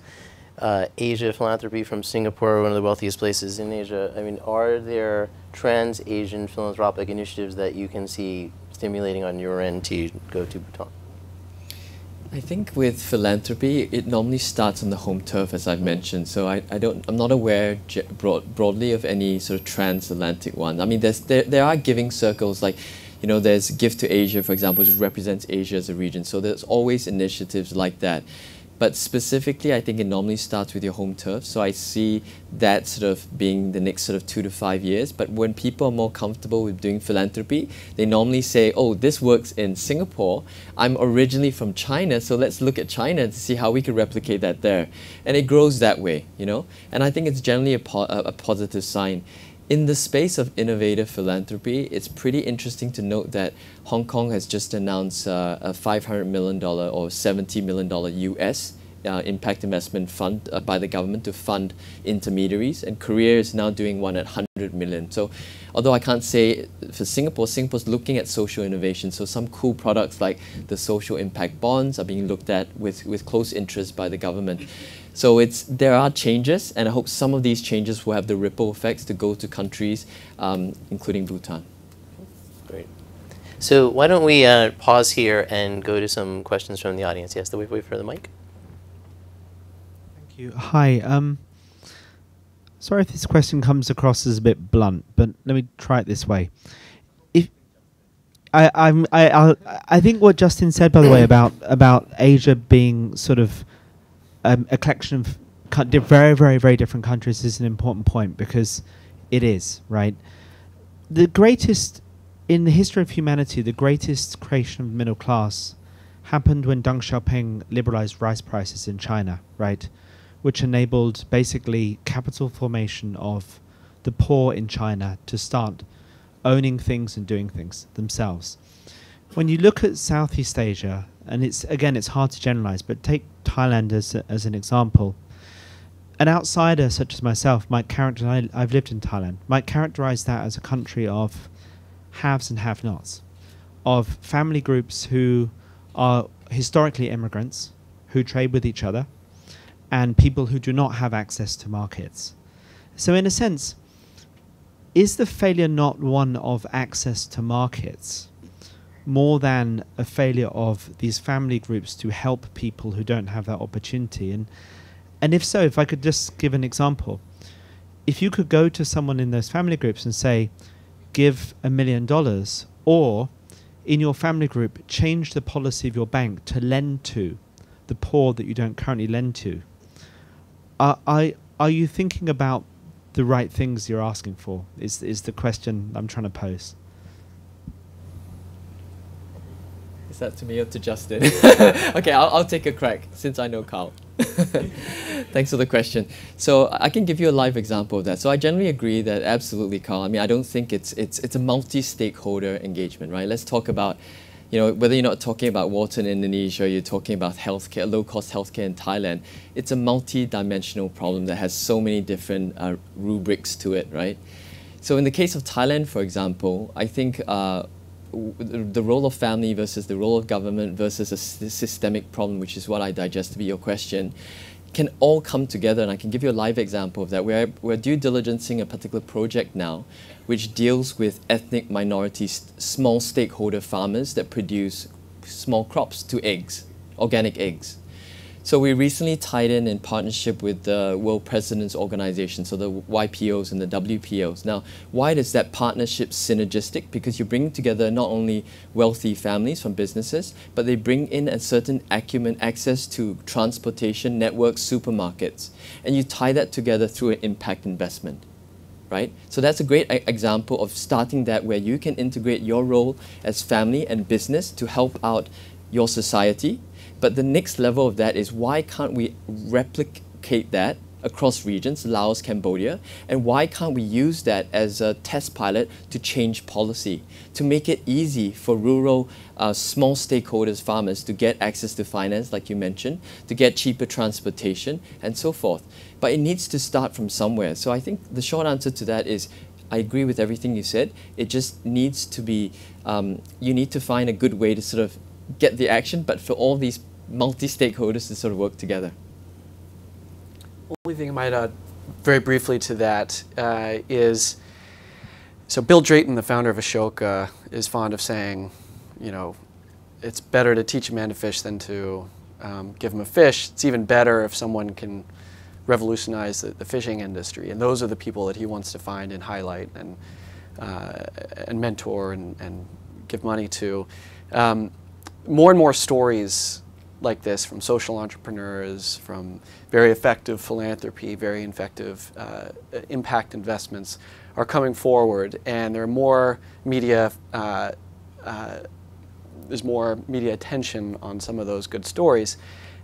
Asia, philanthropy from Singapore, one of the wealthiest places in Asia, I mean, are there trans-Asian philanthropic initiatives that you can see stimulating on your end to go to Bhutan? I think with philanthropy, it normally starts on the home turf, as I've mentioned. So I'm not aware broadly of any sort of transatlantic one. I mean, there are giving circles, like, you know, there's Give to Asia, for example, which represents Asia as a region. So there's always initiatives like that. But specifically, I think it normally starts with your home turf. So I see that sort of being the next sort of 2 to 5 years. But when people are more comfortable with doing philanthropy, they normally say, oh, this works in Singapore. I'm originally from China, so let's look at China to see how we could replicate that there. And it grows that way, you know. And I think it's generally a positive sign. In the space of innovative philanthropy, it's pretty interesting to note that Hong Kong has just announced a $500 million or $70 million US impact investment fund by the government to fund intermediaries, and Korea is now doing one at 100 million. So although I can't say for Singapore, Singapore's looking at social innovation, so some cool products like the social impact bonds are being looked at with close interest by the government. So there are changes, and I hope some of these changes will have the ripple effects to go to countries, including Bhutan. Great. So why don't we pause here and go to some questions from the audience? Yes, wait for the mic. Thank you. Hi. Sorry if this question comes across as a bit blunt, but let me try it this way. If I think what Justin said, by the way, about Asia being sort of a collection of very, very, very different countries is an important point, because it is, right? The greatest, in the history of humanity, the greatest creation of the middle class happened when Deng Xiaoping liberalized rice prices in China, right? Which enabled basically capital formation of the poor in China to start owning things and doing things themselves. When you look at Southeast Asia, and it's hard to generalize, but take Thailand as an example. An outsider such as myself might characterize, I've lived in Thailand, might characterize that as a country of haves and have-nots, of family groups who are historically immigrants, who trade with each other, and people who do not have access to markets. So in a sense, is the failure not one of access to markets, more than a failure of these family groups to help people who don't have that opportunity? And if so, if I could just give an example, if you could go to someone in those family groups and say, give $1 million, or in your family group, change the policy of your bank to lend to the poor that you don't currently lend to, are you thinking about the right things you're asking for, is the question I'm trying to pose. Is that to me or to Justin? Okay, I'll take a crack since I know Carl. Thanks for the question. So I can give you a live example of that. So I generally agree that absolutely, Carl. I mean, I don't think it's a multi-stakeholder engagement, right? Let's talk about, you know, whether you're not talking about water in Indonesia, you're talking about healthcare, low-cost healthcare in Thailand. It's a multi-dimensional problem that has so many different rubrics to it, right? So in the case of Thailand, for example, I think the role of family versus the role of government versus a systemic problem, which is what I digest to be your question, can all come together. And I can give you a live example of that. We're due diligencing a particular project now, which deals with ethnic minorities, small stakeholder farmers that produce small crops to eggs, organic eggs. So we recently tied in partnership with the World Presidents Organization, so the YPOs and the WPOs. Now, why is that partnership synergistic? Because you're bringing together not only wealthy families from businesses, but they bring in a certain acumen, access to transportation, networks, supermarkets, and you tie that together through an impact investment. Right? So that's a great example of starting that, where you can integrate your role as family and business to help out your society. But the next level of that is, why can't we replicate that across regions, Laos, Cambodia, and why can't we use that as a test pilot to change policy, to make it easy for rural, small stakeholders, farmers, to get access to finance, like you mentioned, to get cheaper transportation, and so forth. But it needs to start from somewhere. So I think the short answer to that is, I agree with everything you said. It just needs to be, you need to find a good way to sort of get the action, but for all these multi-stakeholders to sort of work together. Only thing I might add very briefly to that is, so Bill Drayton, the founder of Ashoka, is fond of saying, you know, it's better to teach a man to fish than to give them a fish. It's even better if someone can revolutionize the fishing industry. And those are the people that he wants to find and highlight and mentor and give money to. More and more stories like this from social entrepreneurs, from very effective philanthropy, very effective impact investments are coming forward, and there are more media. There's more media attention on some of those good stories,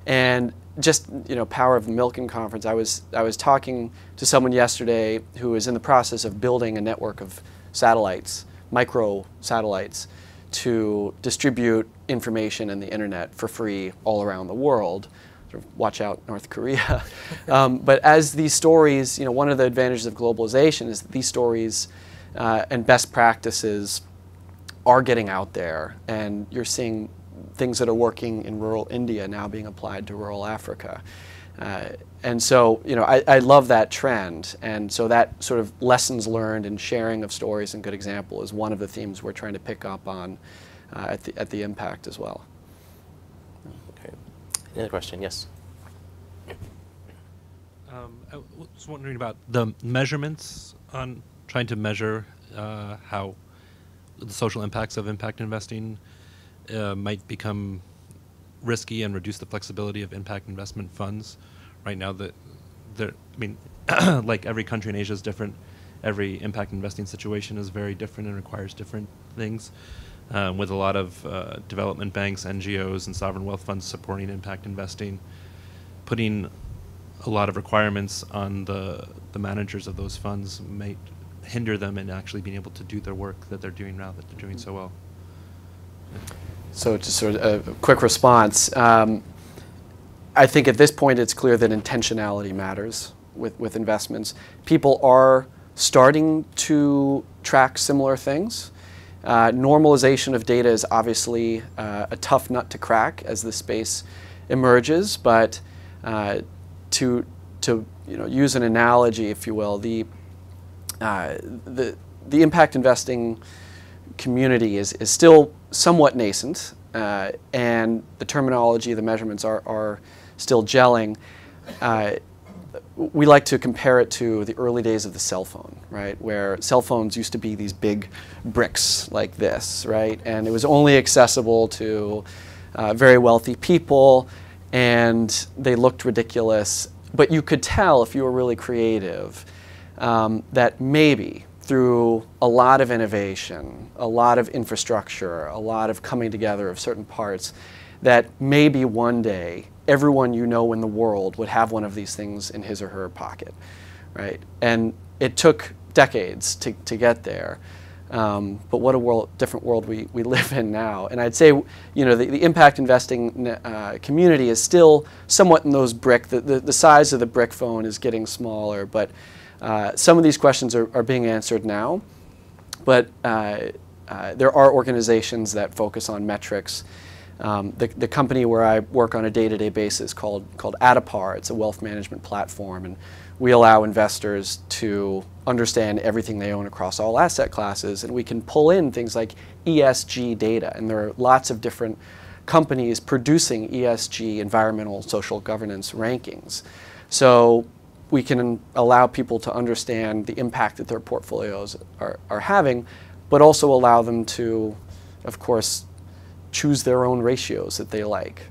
and just power of the Milken Conference. I was talking to someone yesterday who is in the process of building a network of satellites, micro satellites, to distribute information and the internet for free all around the world. Sort of watch out, North Korea. But as these stories, one of the advantages of globalization is that these stories and best practices are getting out there, and you're seeing things that are working in rural India now being applied to rural Africa. And so, I love that trend, and so that sort of lessons learned and sharing of stories and good example is one of the themes we're trying to pick up on at the Impact as well. Okay. Another question? Yes. I was wondering about the measurements on trying to measure how the social impacts of impact investing might become risky and reduce the flexibility of impact investment funds. Right now, like every country in Asia is different. Every impact investing situation is very different and requires different things. With a lot of development banks, NGOs, and sovereign wealth funds supporting impact investing, putting a lot of requirements on the managers of those funds might hinder them in actually being able to do their work that they're doing now that they're doing so well. So just sort of a quick response. I think at this point it's clear that intentionality matters with investments. People are starting to track similar things. Normalization of data is obviously a tough nut to crack as the space emerges, but to use an analogy, if you will, the impact investing community is still somewhat nascent, and the terminology, the measurements are still gelling. We like to compare it to the early days of the cell phone, right? Where cell phones used to be these big bricks like this, right? And it was only accessible to very wealthy people, and they looked ridiculous. But you could tell if you were really creative that maybe through a lot of innovation, a lot of infrastructure, a lot of coming together of certain parts, that maybe one day everyone you know in the world would have one of these things in his or her pocket, right? And it took decades to get there. But what a different world we live in now. And I'd say, the impact investing community is still somewhat in those the size of the brick phone is getting smaller, but some of these questions are being answered now. But there are organizations that focus on metrics. The company where I work on a day-to-day basis called Adipar, it's a wealth management platform, and we allow investors to understand everything they own across all asset classes, and we can pull in things like ESG data, and there are lots of different companies producing ESG, environmental, social governance rankings. So we can allow people to understand the impact that their portfolios are having, but also allow them to, of course, choose their own ratios that they like.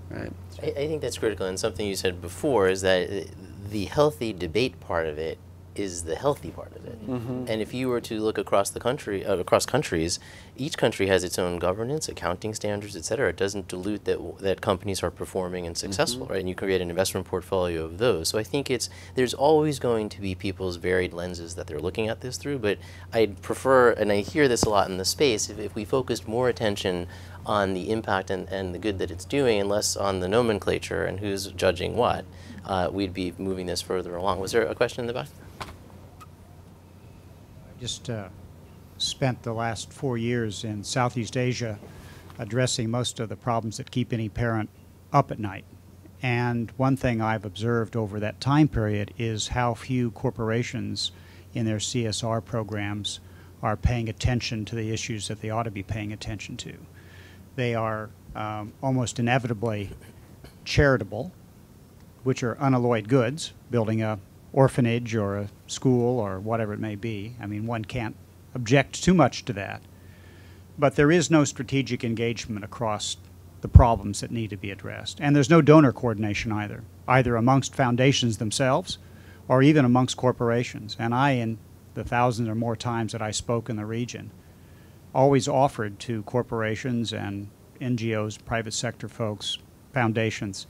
Right? I think that's critical, and something you said before is that the healthy debate part of it is the healthy part of it. Mm-hmm. And if you were to look across the country, across countries, each country has its own governance, accounting standards, et cetera. It doesn't dilute that companies are performing and successful, mm-hmm. right? And you create an investment portfolio of those. So I think there's always going to be people's varied lenses that they're looking at this through, but I'd prefer, and I hear this a lot in the space, if we focused more attention on the impact and the good that it's doing and less on the nomenclature and who's judging what, we'd be moving this further along. Was there a question in the back? I just spent the last 4 years in Southeast Asia addressing most of the problems that keep any parent up at night. And one thing I've observed over that time period is how few corporations in their CSR programs are paying attention to the issues that they ought to be paying attention to. They are almost inevitably charitable, which are unalloyed goods, building a orphanage or a school or whatever it may be. I mean, one can't object too much to that. But there is no strategic engagement across the problems that need to be addressed. And there's no donor coordination either amongst foundations themselves or even amongst corporations. And I, in the thousands or more times that I spoke in the region, always offered to corporations and NGOs, private sector folks, foundations,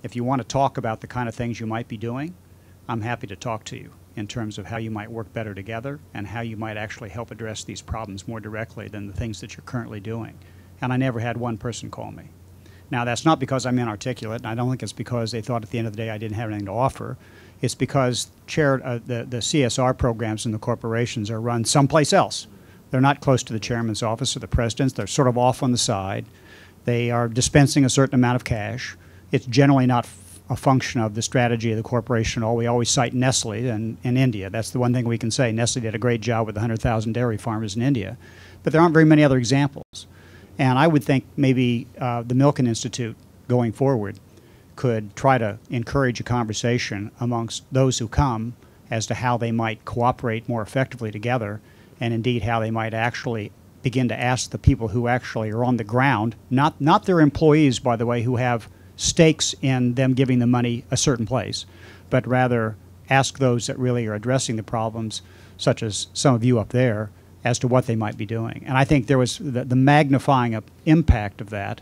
if you want to talk about the kind of things you might be doing, I'm happy to talk to you in terms of how you might work better together and how you might actually help address these problems more directly than the things that you're currently doing. And I never had one person call me. Now, that's not because I'm inarticulate, and I don't think it's because they thought at the end of the day I didn't have anything to offer. It's because the CSR programs in the corporations are run someplace else. They're not close to the chairman's office or the president's. They're sort of off on the side. They are dispensing a certain amount of cash. It's generally not a function of the strategy of the corporation at all. We always cite Nestle in India. That's the one thing we can say. Nestle did a great job with the 100,000 dairy farmers in India. But there aren't very many other examples. And I would think maybe the Milken Institute going forward could try to encourage a conversation amongst those who come as to how they might cooperate more effectively together, and indeed how they might actually begin to ask the people who actually are on the ground, not their employees, by the way, who have stakes in them giving the money a certain place, but rather ask those that really are addressing the problems, such as some of you up there, as to what they might be doing. And I think there was the magnifying impact of that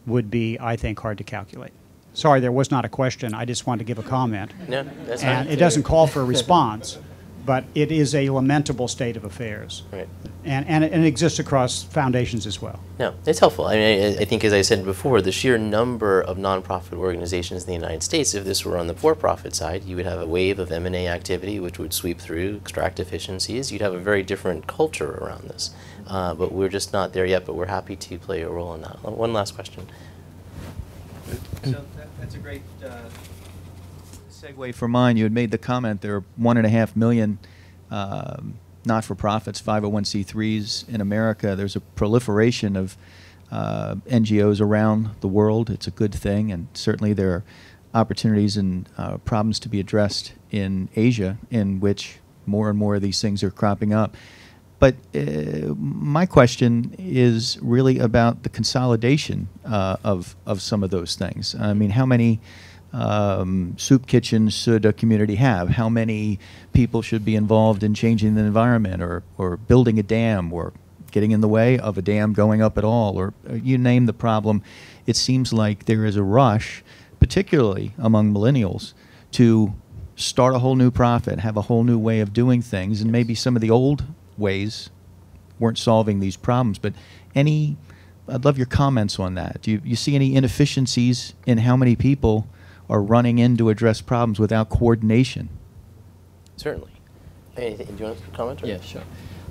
would be, I think, hard to calculate. Sorry, there was not a question. I just wanted to give a comment. No, that's and fine. it doesn't call for a response, but it is a lamentable state of affairs. Right. And it exists across foundations as well. No, it's helpful. I mean, I think, as I said before, the sheer number of nonprofit organizations in the United States, if this were on the for-profit side, you would have a wave of M&A activity which would sweep through, extract efficiencies. You'd have a very different culture around this. But we're just not there yet, but we're happy to play a role in that. One last question. So that's a great segue for mine. You had made the comment there are 1.5 million not-for-profits, 501c3s in America. There's a proliferation of NGOs around the world. It's a good thing, and certainly there are opportunities and problems to be addressed in Asia in which more and more of these things are cropping up. But my question is really about the consolidation of some of those things. I mean, how many soup kitchens should a community have? How many people should be involved in changing the environment or building a dam or getting in the way of a dam going up at all? Or you name the problem. It seems like there is a rush, particularly among millennials, to start a whole new profit, have a whole new way of doing things, and maybe some of the old ways weren't solving these problems. But I'd love your comments on that. Do you see any inefficiencies in how many people are running in to address problems without coordination? Certainly. Anything, do you want to comment? Or? Yeah, sure.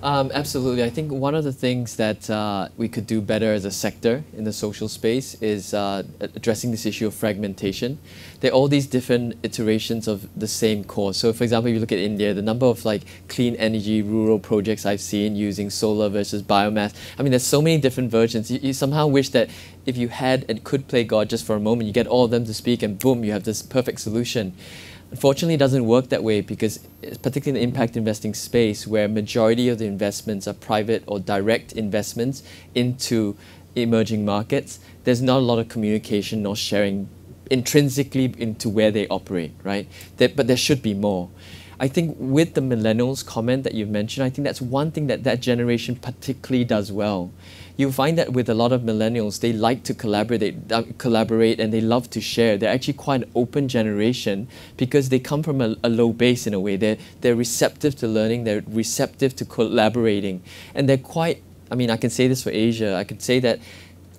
Absolutely. I think one of the things that we could do better as a sector in the social space is addressing this issue of fragmentation. There are all these different iterations of the same cause. So for example, if you look at India, the number of clean energy rural projects I've seen using solar versus biomass, I mean, there's so many different versions. You somehow wish that if you had and could play God just for a moment, you get all of them to speak and boom, you have this perfect solution. Unfortunately, it doesn't work that way because, particularly in the impact investing space, where majority of the investments are private or direct investments into emerging markets, there's not a lot of communication nor sharing intrinsically into where they operate, right? But there should be more. I think with the millennials comment that you've mentioned, I think that's one thing that that generation particularly does well. You'll find that with a lot of millennials, they like to collaborate and they love to share. They're actually quite an open generation because they come from a low base in a way. They're receptive to learning, they're receptive to collaborating. And they're quite, I mean, I can say this for Asia, I could say that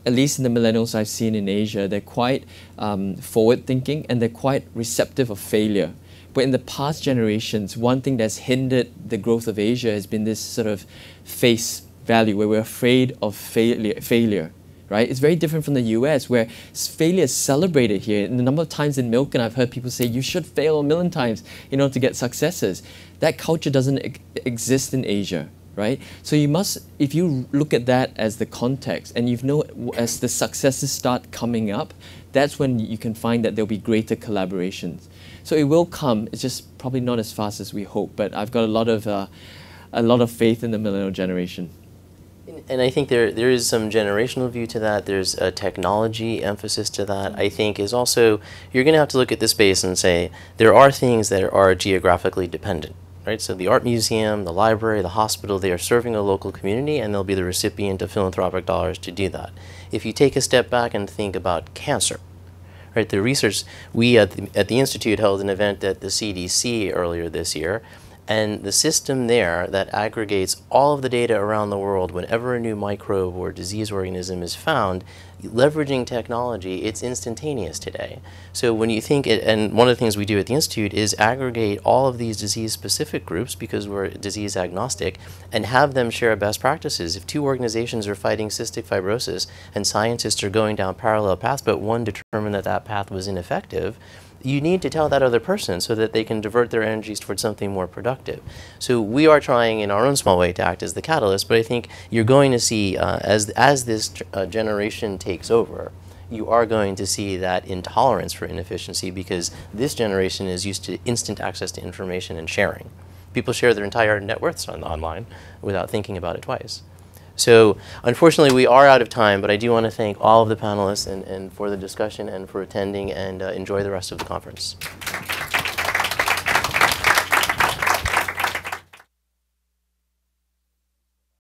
at least in the millennials I've seen in Asia, they're quite forward-thinking and they're quite receptive of failure. But in the past generations, one thing that's hindered the growth of Asia has been this sort of face value, where we're afraid of failure, right? It's very different from the US, where failure is celebrated here. And the number of times in Milken I've heard people say, you should fail a million times in order to get successes. That culture doesn't exist in Asia, right? So you must, if you look at that as the context, and you know as the successes start coming up, that's when you can find that there'll be greater collaborations. So it will come. It's just probably not as fast as we hope. But I've got a lot of faith in the millennial generation. And I think there is some generational view to that. There's a technology emphasis to that. I think is also, you're going to have to look at this space and say, there are things that are geographically dependent, right? So the art museum, the library, the hospital, they are serving a local community, and they'll be the recipient of philanthropic dollars to do that. If you take a step back and think about cancer, right? The research, we at the Institute held an event at the CDC earlier this year, and the system there that aggregates all of the data around the world whenever a new microbe or disease organism is found, leveraging technology, it's instantaneous today. So when you think, and one of the things we do at the Institute is aggregate all of these disease-specific groups, because we're disease agnostic, and have them share best practices. If two organizations are fighting cystic fibrosis and scientists are going down parallel paths, but one determined that that path was ineffective, you need to tell that other person so that they can divert their energies towards something more productive. So we are trying in our own small way to act as the catalyst, but I think you're going to see, as this generation takes over, you are going to see that intolerance for inefficiency, because this generation is used to instant access to information and sharing. People share their entire net worths online without thinking about it twice. So unfortunately, we are out of time, but I do want to thank all of the panelists and for the discussion and for attending, and enjoy the rest of the conference.